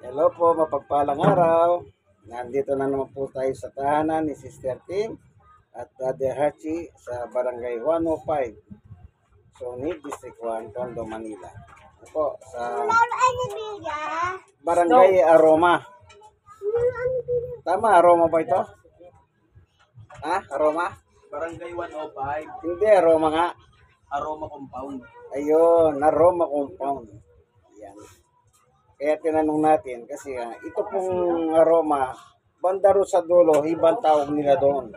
Hello po, mapagpalang araw. Nandito na naman po tayo sa tahanan ni Sister Tim at Daddy Hachi sa Barangay 105, Sonid, District 1, Tondo, Manila. Ano po, sa Barangay Aroma. Tama, Aroma ba ito? Ha? Aroma? Barangay 105, Hindi, Aroma nga. Aroma Compound. Ayun, Aroma Compound. Yan. Kaya tinanong natin kasi ito pong aroma, banda ro sa dulo, ibang tawag nila doon.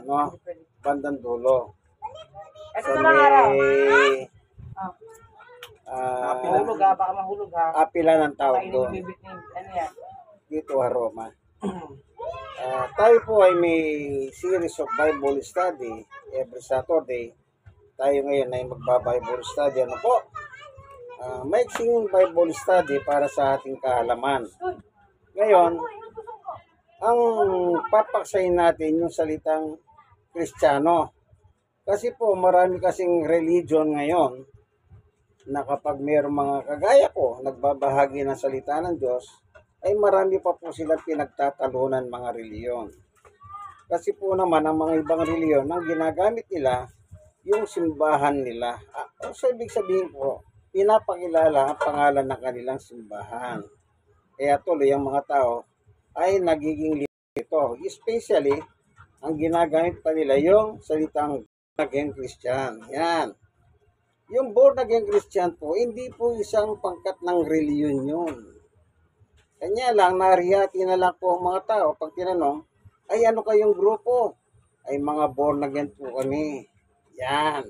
Ano? Bandang dulo. So may Mahulog ha, baka mahulog ha. apila ng tawag Kainin doon. yung bibit niya. Ano yan? Dito aroma. Tayo po ay may series of Bible study every Saturday. Tayo ngayon ay magba-Bible study. Ano po? Maiksing Bible study para sa ating kaalaman. Ngayon, ang papaksayin natin yung salitang Kristiyano. Kasi po marami kasing religion ngayon na kapag mayroong mga kagaya ko nagbabahagi ng salita ng Diyos, ay marami pa po silang pinagtatalunan mga reliyon. Kasi po naman ang mga ibang reliyon, ang ginagamit nila, yung simbahan nila. So ibig sabihin po, pinapakilala ang pangalan ng kanilang simbahan. Kaya tuloy ang mga tao ay nagiging lito. Especially, ang ginagamit pa nila yung salitang born again Christian. Yan. Yung born again Christian po, hindi po isang pangkat ng reliyon yun. Kanya lang, narihati na lang po ang mga tao. Pag tinanong, ay ano kayong grupo? Ay mga born again po kami. Yan.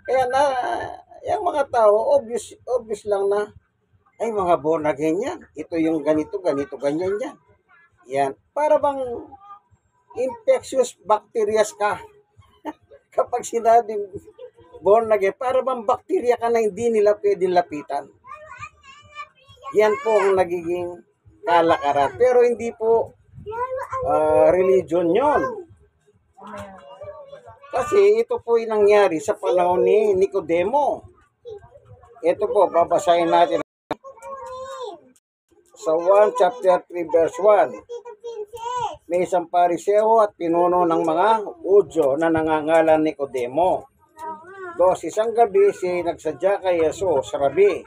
Kaya na, yung mga tao, obvious lang na, ay mga born again yan. Ito yung ganito, ganyan yan. Yan. Para bang infectious bacterias ka. Kapag sinabing born again, para bang bacteria ka na hindi nila pwedeng lapitan. Yan po ang nagiging kalakaran. Pero hindi po religion yon. Kasi ito po yung nangyari sa panahon ni Nicodemo. Ito po, babasahin natin sa 1 chapter 3 verse 1. May isang pariseo at pinuno ng mga Hudyo na nangangalan Nicodemo. Isang gabi si nagsadya kay Jesus, Rabi.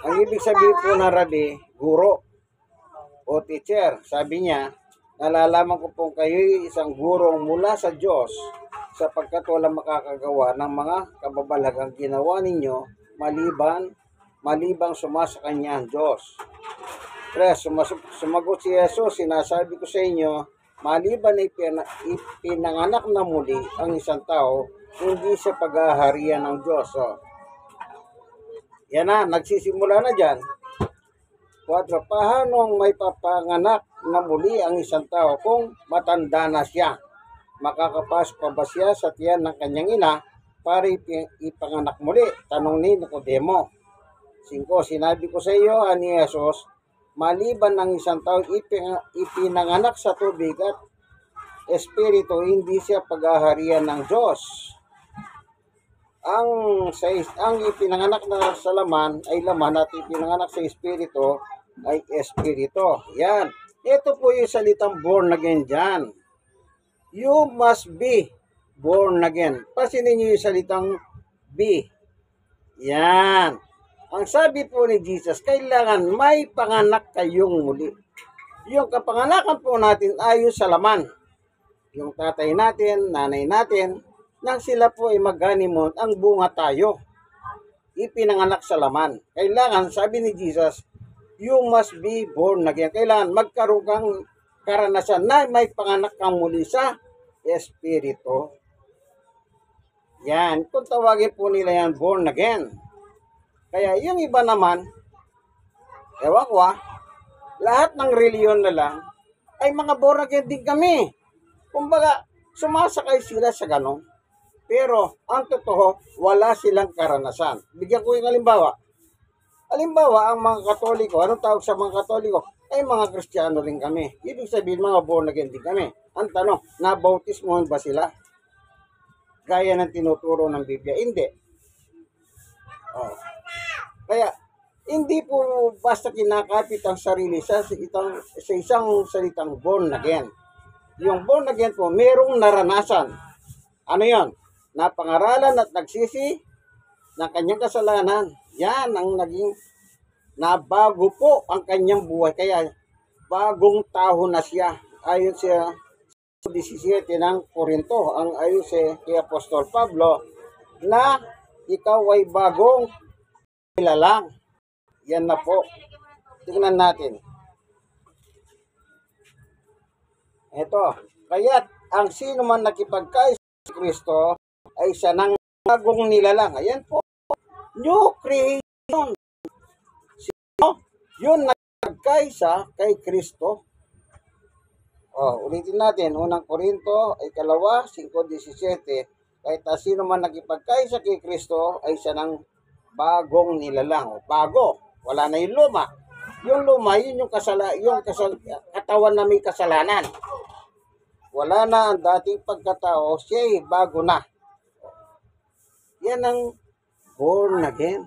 Ang ibig sabihin po ng Rabi, guro o teacher. Sabi niya, nalalaman ko po kayo isang guro mula sa Diyos sapagkat walang makakagawa ng mga kababalagang ginawa ninyo malibang sumasa kanya ang Diyos. 3. Sumagot si Jesus, sinasabi ko sa inyo, maliban na ipinanganak na muli ang isang tao, hindi sa paghaharian ng Diyos. Yan na, nagsisimula na dyan. 4. Paano may papanganak na muli ang isang tao kung matanda na siya? Makakapasok pa ba siya sa tiyan ng kanyang ina para ipanganak muli? Tanong ni Nicodemo. 5. Sinabi ko sa iyo, ani Jesus, maliban ng isang tao ipinanganak sa tubig at espiritu, hindi siya paghaharian ng Diyos. Ang ipinanganak na sa laman ay laman at ipinanganak sa espiritu ay espiritu. Yan. Ito po yung salitang born again dyan. You must be born again. Pasinin niyo yung salitang be. Yan. Ang sabi po ni Jesus, kailangan may panganak kayong muli. Yung kapanganakan po natin ayon sa laman. Yung tatay natin, nanay natin, nang sila po ay mag-honeymoon, ang bunga tayo. Ipinanganak sa laman. Kailangan, sabi ni Jesus, you must be born again. Kailangan magkaroon kang karanasan na may panganak kang muli sa espiritu. Yan. Kung tawagin po nila yan, born again. Kaya yung iba naman, ewan ko lahat ng reliyon na lang, ay mga born again din kami. Kumbaga, sumasakay sila sa ganon. Pero, ang totoo, wala silang karanasan. Bigyan ko yung halimbawa. Halimbawa, ang mga Katoliko, anong tawag sa mga Katoliko? Ay mga Kristiyano rin kami. Ibig sabihin, mga born again din kami. Ang tanong, nabautismohan ba sila? Gaya ng tinuturo ng Biblia? Hindi. Kaya, Hindi po basta kinakapit ang sarili sa isang salitang born again. Yung born again po, merong naranasan. Ano yon? Napangaralan at nagsisi ng kanyang kasalanan. Yan ang naging nabago po ang kanyang buhay. Kaya bagong tao na siya. Ayon sa 17 ng Korinto, ang ayon kay Apostol Pablo, na ikaw ay bagong nilalang. Yan na po. Tingnan natin. Ito. Kaya't ang sino man nakipagkais sa Kristo ay siya ng bagong nilalang. Ayan po. New creation. Sino? Yun nagkaisa kay Kristo. Ulitin natin. Unang Korinto ay 5:17. Kahit sino man nakipagkaisa kay Kristo ay siya ng bagong nilalang. Bago. Wala na yung luma. Yung luma, yun yung katawan na may kasalanan. Wala na ang dating pagkatao, siya'y bago na. Yan ang born again.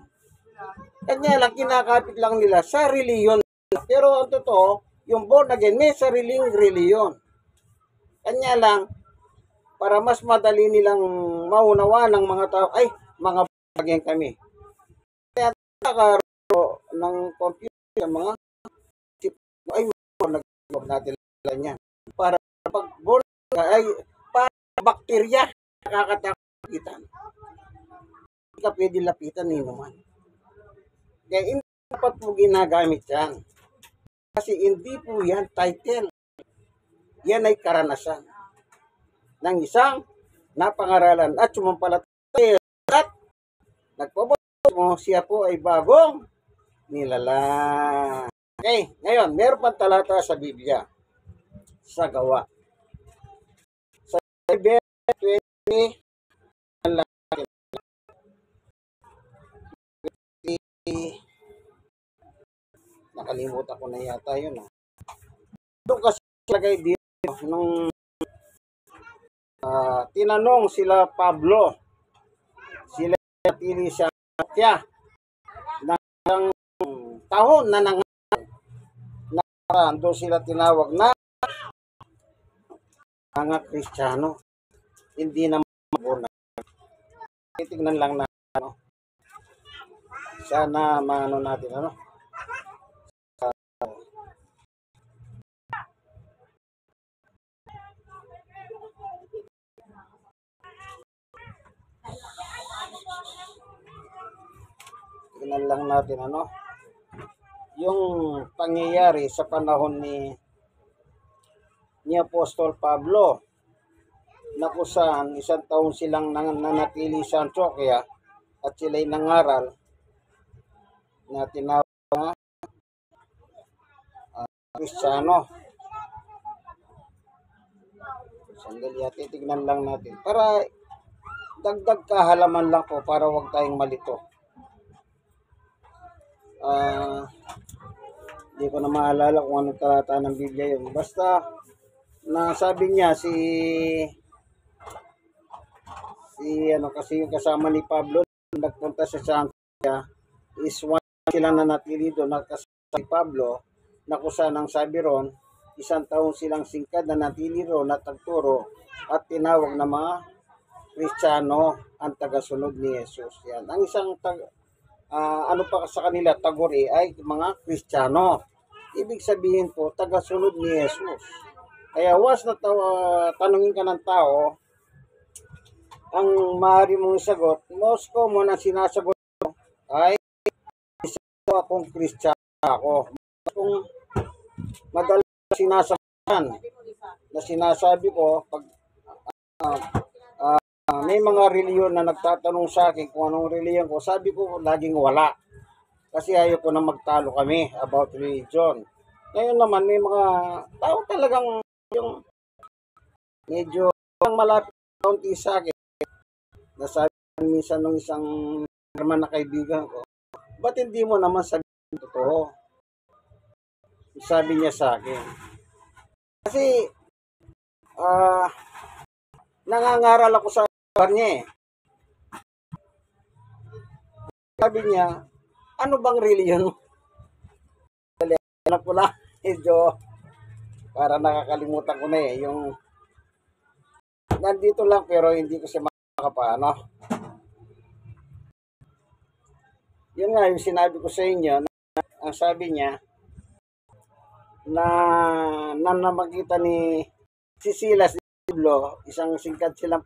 Kanya lang, kinakapit lang nila sa reliyon. Pero ang totoo, yung born again, may sariling reliyon. Kanya lang, para mas madali nilang maunawa ng mga tao, ay, mga born again kami. Kaya ng computer, mga ay nag-log natin yan. Para pag born ay para bakterya nakakatakitan. Hindi ka pwede lapitan ni naman. Kaya hindi dapat po ginagamit yan. Kasi hindi po yan title. Yan ay karanasan ng isang napangaralan at sumampalataya at nagpabuti mo, siya po ay bagong nilalang. Okay, ngayon, meron pang talata sa Biblia. Sa Gawa. Sa 20, nakalimutan ko na yata yun. Doon kasi lagay dito, nung tinanong sila Pablo, sila natili siya ng tahon na doon sila tinawag na mga Kristiyano. Hindi naman born again. Titignan lang na sana maano natin tignan lang natin yung pangyayari sa panahon ni Apostol Pablo, na kung saan 1 taon silang nanatili sa Antioquia at sila'y nangaral na tinawag na Kristiyano. Sandali, titignan lang natin para dagdag kahalaman lang po para wag tayong malito. Hindi ko na maalala kung anong talata ng Biblia yun. Basta na sabi niya kasi yung kasama ni Pablo nagpunta sa Santia is one sila na natili doon nakasama ni Pablo, na kung saan ang sabi ron 1 taon silang singkad na natili ron na tagturo at tinawag na mga Kristiyano ang tagasunod ni Jesus. Yan ang isang ano pa sa kanila taguri ay mga Kristiyano. Ibig sabihin po tagasunod ni Jesus. Kaya once na tanungin ka ng tao, ang maaari mong sagot, most common ang sinasagot mo ay akong Kristiyano ako. Kung madalas sinasabihan na sinasabi ko pag may mga reliyon na nagtatanong sa akin kung anong reliyon ko, sabi ko laging wala. Kasi ayaw ko na magtalo kami about religion. Ngayon naman may mga tao talagang yung medyo malapit kaunti sa akin. Nasabi minsan ng isang naman na kaibigan ko, ba't hindi mo naman sabihin totoo? Sabi niya sa akin. Kasi nangangaral ako sa lugar niya eh. Sabi niya, Ano bang reliyon mo? Alam ko lang, medyo para nakakalimutan ko na eh. Yung nandito lang pero hindi ko siya makapaano. Yun nga yung sinabi ko sa inyo na ang sabi niya na makita ni si Silas ni Pablo, isang singkat silang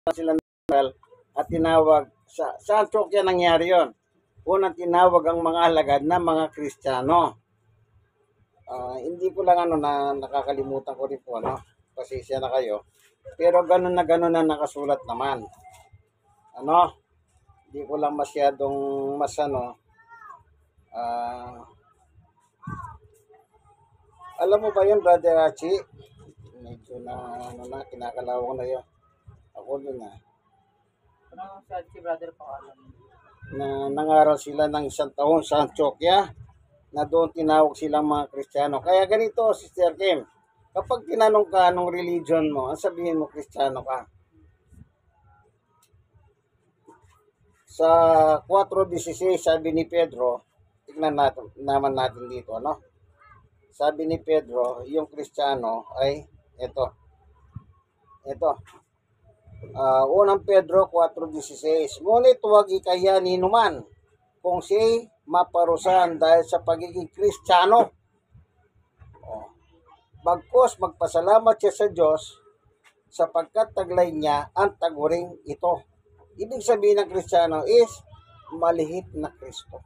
silang naral at tinawag sa Antioquia nangyari yon. Unang tinawag ang mga alagad na mga Kristiyano. Hindi ko lang na nakakalimutan ko rin po pasensya na kayo. Pero ganun na nakasulat naman. Hindi ko lang masyadong alam mo ba yun, Brother Achi? Medyo kinakalawang na yun. Ako din Anong sabi si brother pa alam? na nangaral sila ng isang taon sa Antioquia na doon tinawag silang mga Kristiyano. Kaya ganito, Sister Kim, kapag tinanong ka anong religion mo, ang sabihin mo Kristiyano ka. Sa 4:16 sabi ni Pedro, tignan naman natin dito, Sabi ni Pedro, yung Kristiyano ay ito. Unang Pedro 4:16. Ngunit huwag ikahiyanin man kung siya'y maparusahan dahil sa pagiging Kristiyano. Bagkus magpasalamat siya sa Diyos sapagkat taglay niya ang taguring ito. Ibig sabihin ng Kristiyano is malihit na Kristo.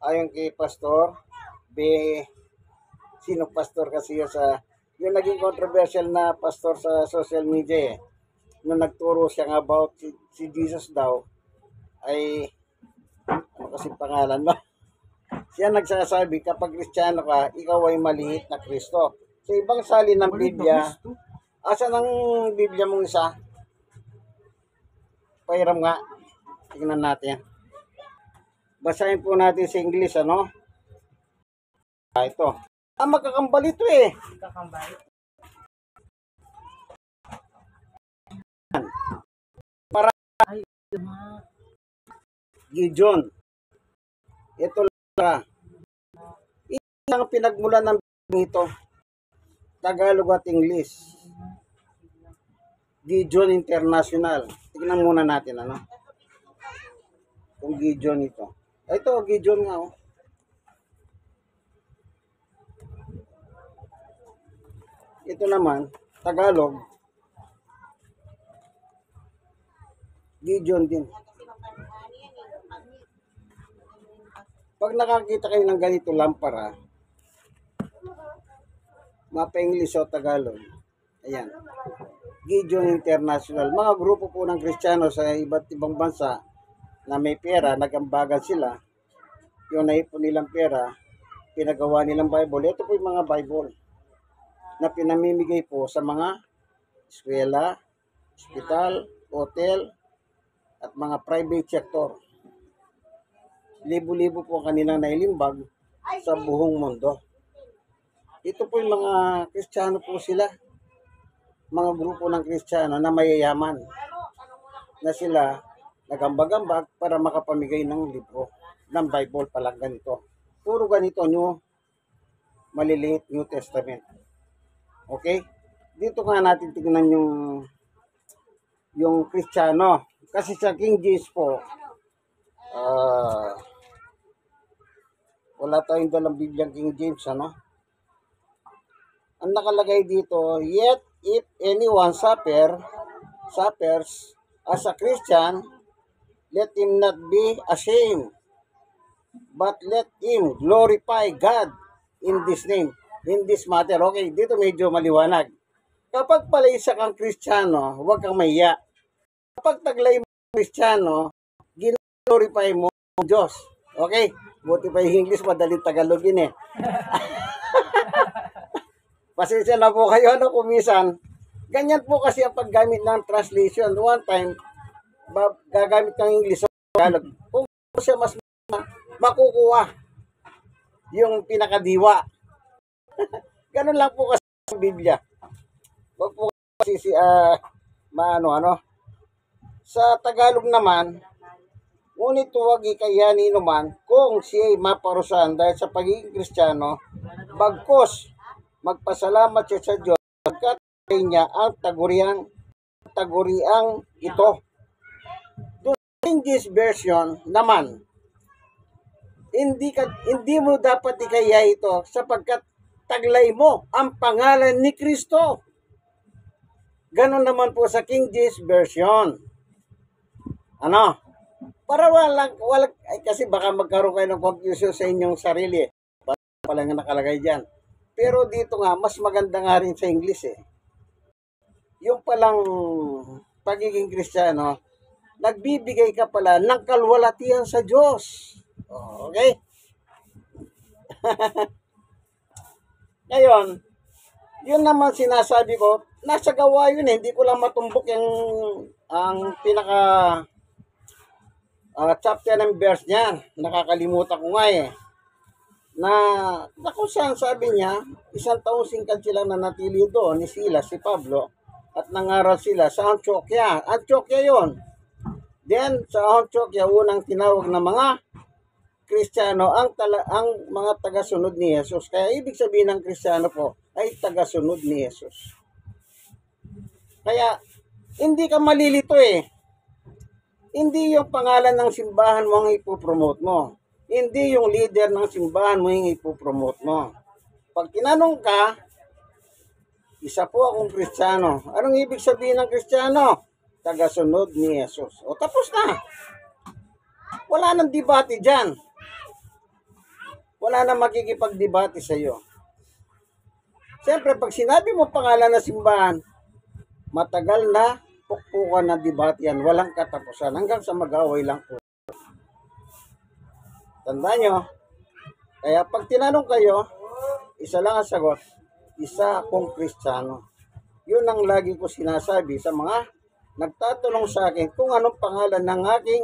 Ayon kay Pastor sino pastor kasi yung naging controversial na pastor sa social media nung nagturo siya about si Jesus daw ay ano kasi pangalan mo? Siya nagsasabi kapag Kristiyano ka, ikaw ay malihit na Kristo. Sa ibang salin ng Biblia, asan ang Biblia mong isa? Pairam nga. Tingnan natin. Basahin po natin sa English, ito. Magkakambal ito eh. Kakambay. Para Ay, ma. Gideon. Ito lang. Ito ang pinagmulan ng ito. Tagalog at English. Gideon International. Tingnan muna natin, kung Gideon ito. Ito, Gideon nga, Ito naman, Tagalog. Gideon din. Pag nakakita kayo ng ganito lampara, mapa-English o Tagalog. Ayan. Gideon International. Mga grupo po ng Kristiyano sa iba't ibang bansa na may pera, nagambagan sila. Yung naipon nilang pera, pinagawa nilang Bible. Ito po yung mga Bible na pinamimigay po sa mga eskwela, ospital, hotel, at mga private sector. Libo-libo po ang kanilang nailimbag sa buong mundo. Ito po yung mga Kristiyano po sila. Mga grupo ng Kristiyano na mayayaman na sila nagambag-ambag para makapamigay ng libro ng Bible palang ganito. Puro ganito maliliit New Testament. Okay? Dito nga natin tingnan yung Kristiyano. Kasi sa King James po, wala tayong dalang Bibliang King James, Ang nakalagay dito, yet if anyone suffers as a Christian, let him not be ashamed, but let him glorify God in this name, in this matter. Okay, dito medyo maliwanag. Kapag pala isa kang Kristiyano, huwag kang mahiya. Kapag taglay mo Kristiyano, glorify mo ang Diyos. Okay? Buti pa yung English, madaling Tagalogin eh. Pasensya na po kayo, kumisan. Ganyan po kasi ang paggamit ng translation. One time, gagamit ng English o Tagalog. Kung siya mas makukuha yung pinakadiwa. Ganun lang po kasi sa Biblia. Huwag po kasi Sa Tagalog naman, Ngunit huwag ikayanin naman kung siya'y maparusahan dahil sa pagiging Kristiyano, bagkus magpasalamat siya sa Diyos pagkat niya ang taguriang ito. Doon sa English version naman, hindi mo dapat ikaya ito sapagkat taglay mo ang pangalan ni Kristo. Ganon naman po sa King James version. Ano? Para kasi baka magkaroon kayo ng confusion sa inyong sarili. Pala nga nakalagay dyan. Pero dito nga, mas maganda nga rin sa English eh. Yung palang pagiging Kristiyano, nagbibigay ka pala ng kalwalatian sa Diyos. Okay? Ngayon, yun naman sinasabi ko, nasa gawa yun eh. Hindi ko lang matumbok ang pinaka chapter ng verse niya. Nakakalimutan ko nga eh. Na kung saan sabi niya, 1 taong singkad sila na natili doon ni Silas, si Pablo, at nangaral sila sa Antioquia. Antioquia yon. Then, sa Antioquia, unang tinawag na mga Kristiyano ang mga tagasunod ni Jesus. Kaya ibig sabihin ng Kristiyano po ay tagasunod ni Jesus. Kaya, hindi ka malilito eh. Hindi yung pangalan ng simbahan mo ang ipopromote mo. Hindi yung leader ng simbahan mo yung ipopromote mo. Pag tinanong ka, isa po akong Kristiyano. Anong ibig sabihin ng Kristiyano? Tagasunod ni Jesus. O tapos na. Wala nang debate dyan. Wala nang makikipagdebate sa iyo. Siyempre, pag sinabi mo pangalan ng simbahan, matagal na pukpukan na debate yan. Walang katapusan. Hanggang sa mag-away lang po. Tandaan nyo, kaya pag tinanong kayo, isa lang ang sagot, isa akong Kristiyano. Yun ang lagi ko sinasabi sa mga nagtatanong sa akin kung anong pangalan ng aking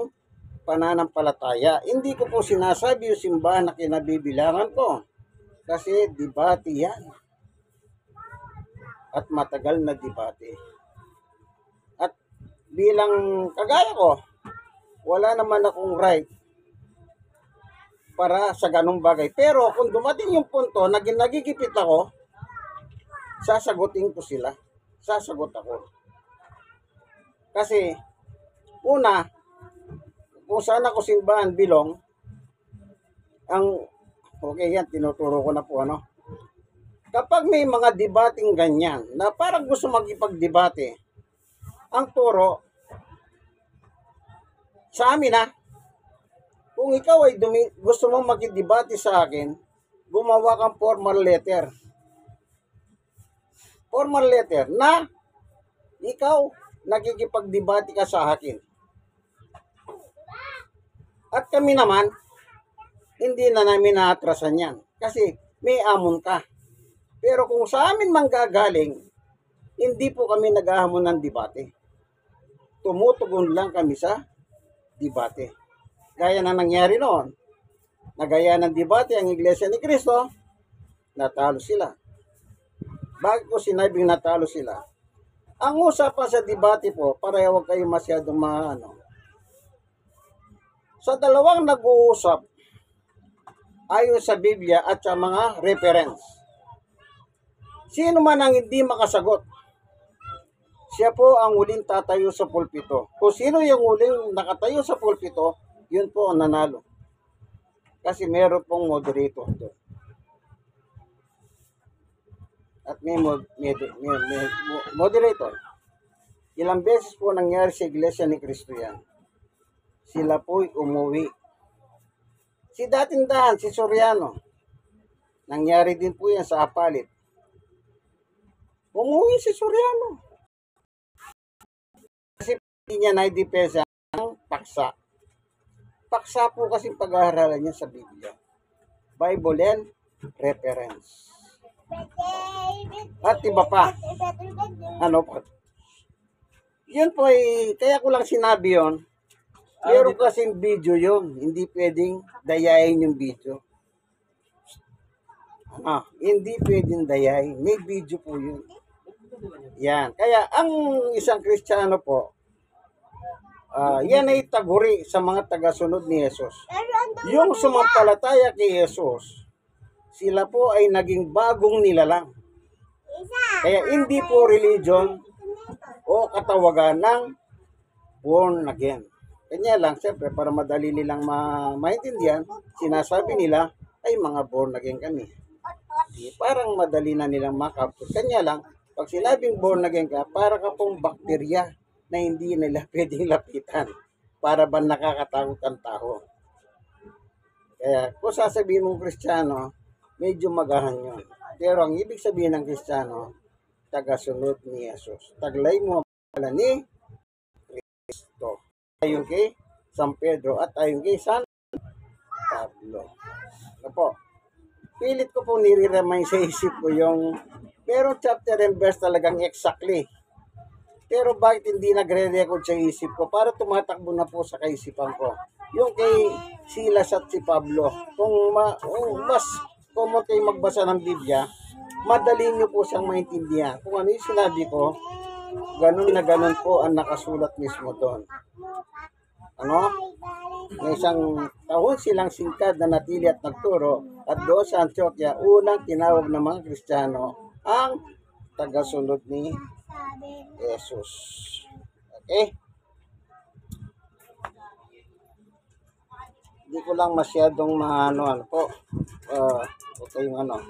pananampalataya. Hindi ko po sinasabi yung simbahan na kinabibilangan ko. Kasi debate yan. At matagal na debate. At bilang kagaya ko, wala naman akong right para sa ganung bagay. Pero kung dumating yung punto na nagigipit ako, sasagutin ko sila. Sasagot ako. Kasi, una, kung saan ako simbahan bilong, okay yan, tinuturo ko na po ano. Kapag may mga debating ganyan, na parang gusto magipagdebate, ang turo, sa amin kung ikaw ay gusto mong makidebate sa akin, gumawa kang formal letter. Formal letter na ikaw nagkikipagdebate ka sa akin. At kami naman, hindi na namin naatrasan yan. Kasi may amon ka. Pero kung sa amin manggagaling, hindi po kami naghahamon ng debate. Tumutugon lang kami sa debate. Gaya na nangyari noon. Nagaya ng debate ang Iglesia ni Cristo, natalo sila. Bakit ko sinabing natalo sila? Ang usapan sa debate po, para huwag kayo masyadong sa dalawang nag-uusap, ayon sa Biblia at sa mga reference, sino man ang hindi makasagot, siya po ang huling tatayo sa pulpito. Kung sino yung huling nakatayo sa pulpito, yun po ang nanalo. Kasi meron pong moderator doon. At may moderator. Ilang beses po nangyari sa Iglesia ni Cristo yan. Sila po'y umuwi. Si dating dahan, si Soriano, nangyari din po yan sa Apalit. Umuwi si Soriano. Kasi hindi niya naidepensa ng paksa. Paksa po kasi pag-aaralan niya sa Biblia. Bible and reference. At iba pa. Ano pa? Yun po ay, kaya ko lang sinabi yun. Pero kasing video yun. Hindi pwedeng dayain yung video. Hindi pwedeng dayain. May video po yun. Yan. Kaya ang isang Kristiyano po, yan ay taguri sa mga tagasunod ni Jesus. Yung sumampalataya kay Jesus, sila po ay naging bagong nilalang. Kaya hindi po religion o katawagan ng born again. Kanya lang, siyempre, para madali nilang maintindihan, sinasabi nila ay mga born again kami. Parang madali na nilang makapit. Kanya lang, pag sinabing born again ka, para ka pong bakterya na hindi nila pwedeng lapitan. Para ba nakakatakot ang tao. Kaya kung sasabihin mong Kristiyano, medyo magahan yun. Pero ang ibig sabihin ng Kristiyano, tagasunod ni Jesus. Taglay mo pala ni Cristo. Ayon kay San Pedro at ayon kay San Pablo. Opo. Pilit ko po nire-remind sa isip ko yung pero chapter and verse talagang exactly. Pero bakit hindi nagre-record sa isip ko? Para tumatakbo na po sa kaisipan ko. Yung kay Silas at si Pablo. Kung mas common kayo magbasa ng Biblia, madali nyo po siyang maintindihan. Kung ano yung sinabi ko, ganun na ganun po ang nakasulat mismo doon. Ano? May isang taon silang singkad na natili at nagturo at doon sa Antioquia, unang tinawag ng mga Kristiyano ang tagasunod ni Jesus. Okay? Hindi ko lang masyadong ano po. Okay yung ano.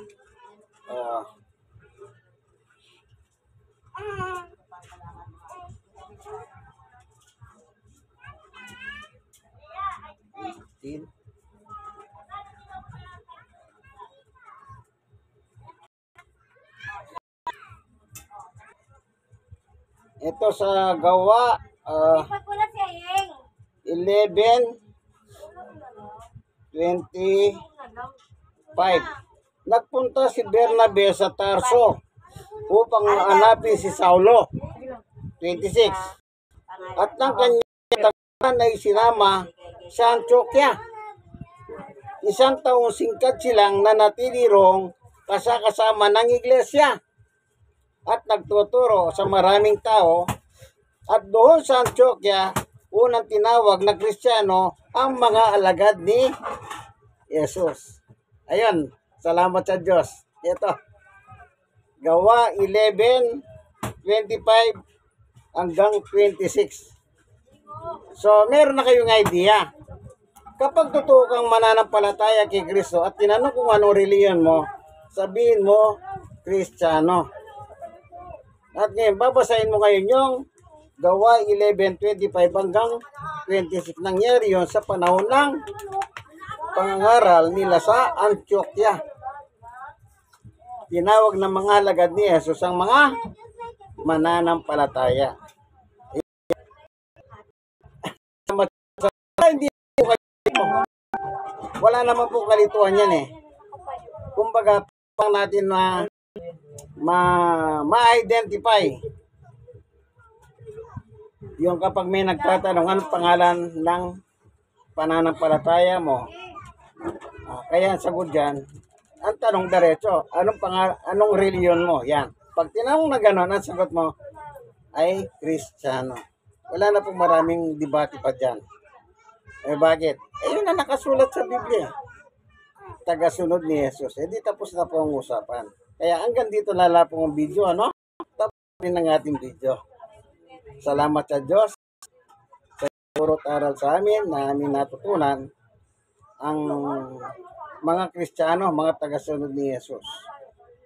Ito sa gawa 11:25. Nagpunta si Bernabe sa Tarso upang hanapin si Saulo. 26. At ng kanyang taguan ay sinama sa Antioquia. Isang taong singkat silang nanatili rong kasama ng iglesia at nagtuturo sa maraming tao. At doon sa Antioquia, unang tinawag na Kristiyano ang mga alagad ni Jesus. Ayun, salamat sa Diyos. Ito, gawa 11:25 hanggang 26. So, meron na kayong idea. Kapag totoo kang mananampalataya kay Kristo at tinanong kung anong reliyon mo, sabihin mo, Kristiyano. At ngayon, babasahin mo ngayon yung gawa 11:25 hanggang 26. Nangyari yon sa panahon ng pangangaral nila sa Antioquia. Tinawag ng mga alagad ni Jesus ang mga mananampalataya. Hindi po kalito. Wala naman po kalituhan yan eh. Kumbaga, pang natin ma-identify yung kapag may nagtatanong anong pangalan ng pananampalataya mo. Kaya ang sagot dyan, ang tanong diretso, anong reliyon mo? Yan. Pag tinanong na gano'n, ang sagot mo ay Kristiyano. Wala na pong maraming debate pa dyan. Bakit? Yun na nakasulat sa Biblia. Tagasunod ni Jesus. Di tapos na po ang usapan. Kaya hanggang dito lala po ang video, ano? Tapos rin ang ating video. Salamat sa Diyos sa turot aral sa amin na amin natutunan ang mga Kristiyano, mga tagasunod ni Jesus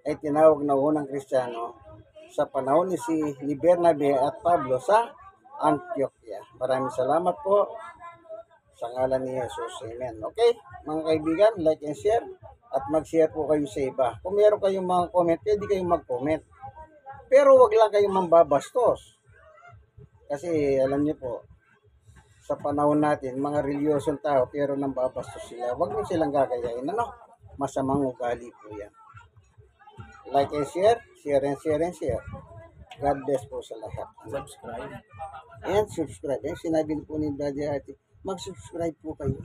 ay tinawag na unang Kristiyano sa panahon ni Bernabe at Pablo sa Antioquia. Maraming salamat po sa ngalan ni Jesus. Amen. Okay, mga kaibigan, like and share at mag-share po kayo sa iba. Kung meron kayong mga comment, pwede kayong mag-comment. Pero wag lang kayong mambabastos. Kasi alam niyo po, sa panahon natin, mga reliyosong tao, pero nambabastos sila. Wag niyo silang gagayain. Ano? Masamang ugali po yan. Like and share, share and share and share. God bless po sa lahat. Subscribe. And subscribe. Sinabi po ni Brother Artie, mag-subscribe po kayo.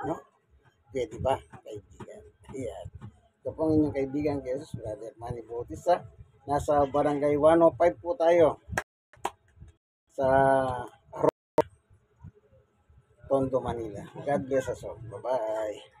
No? Pwede ba, kaibigan? Yan. Ito po ang inyong kaibigan, Jesus, Brother Manny Bautista. Nasa Barangay 105 po tayo. Sa Tondo, Manila. God bless us all. Bye-bye.